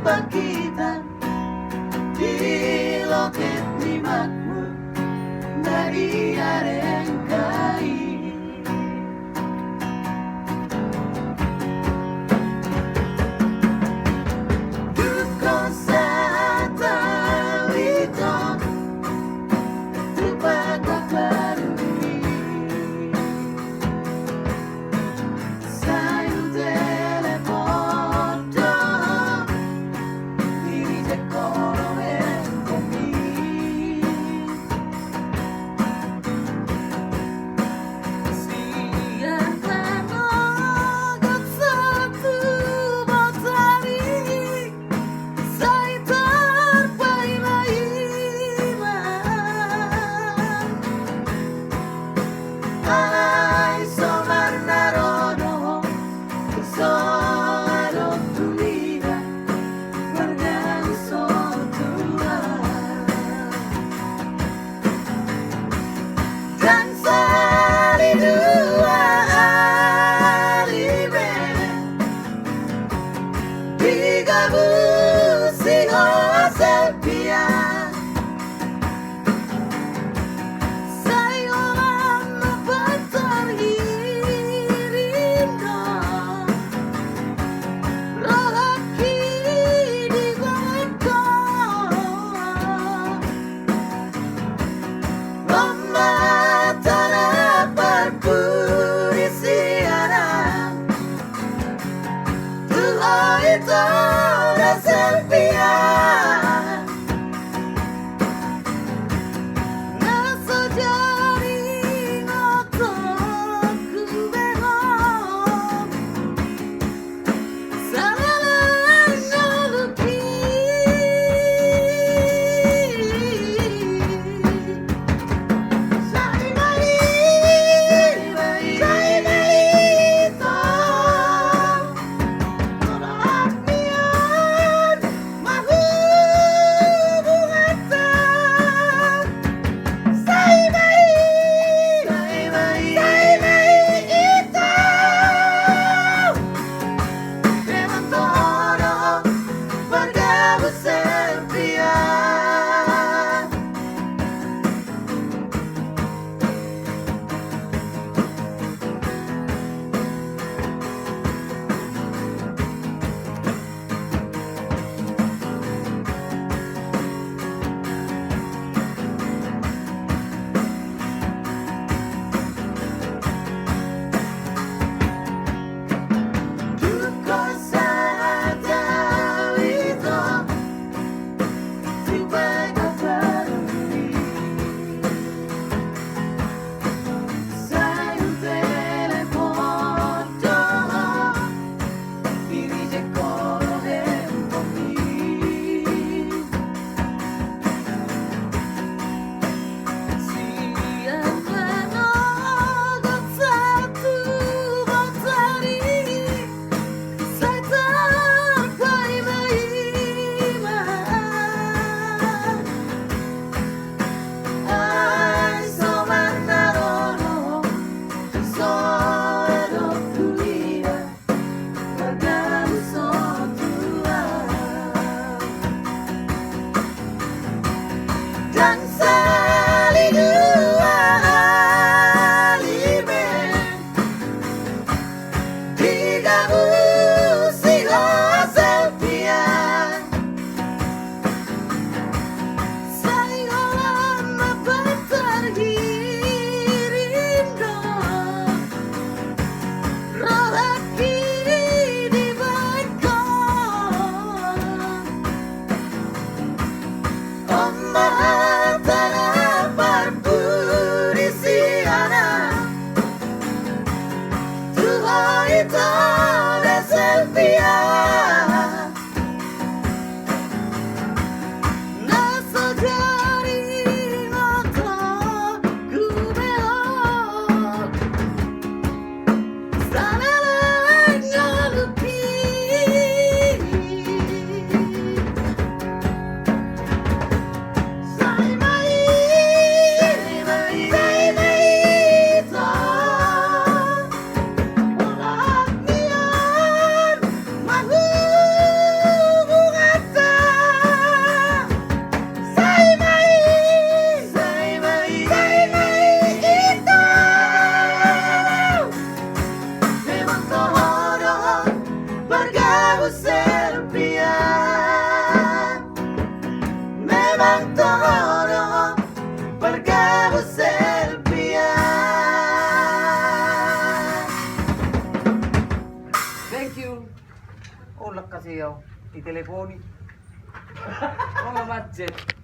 kebangkitan di loket ni makmur dari arengkai. Duko satalito tupagak barui sayur telefoto di dekoro enkomi. Siarkan ogot satu matahari saya terpaila-ilah. Alay somar narodo soado tulida margang sotua dan sari dua alibe digabusi sepia sayuran betar irindo rohaki di bawahku lomba tanah berpurisi anak Tuhan itu sepia nasa jari ngotoku behong salalanya luki sai mai to memang todo perché Silvia. Thank you. Ulak kasi yaw. Itelefoni. Mga budget.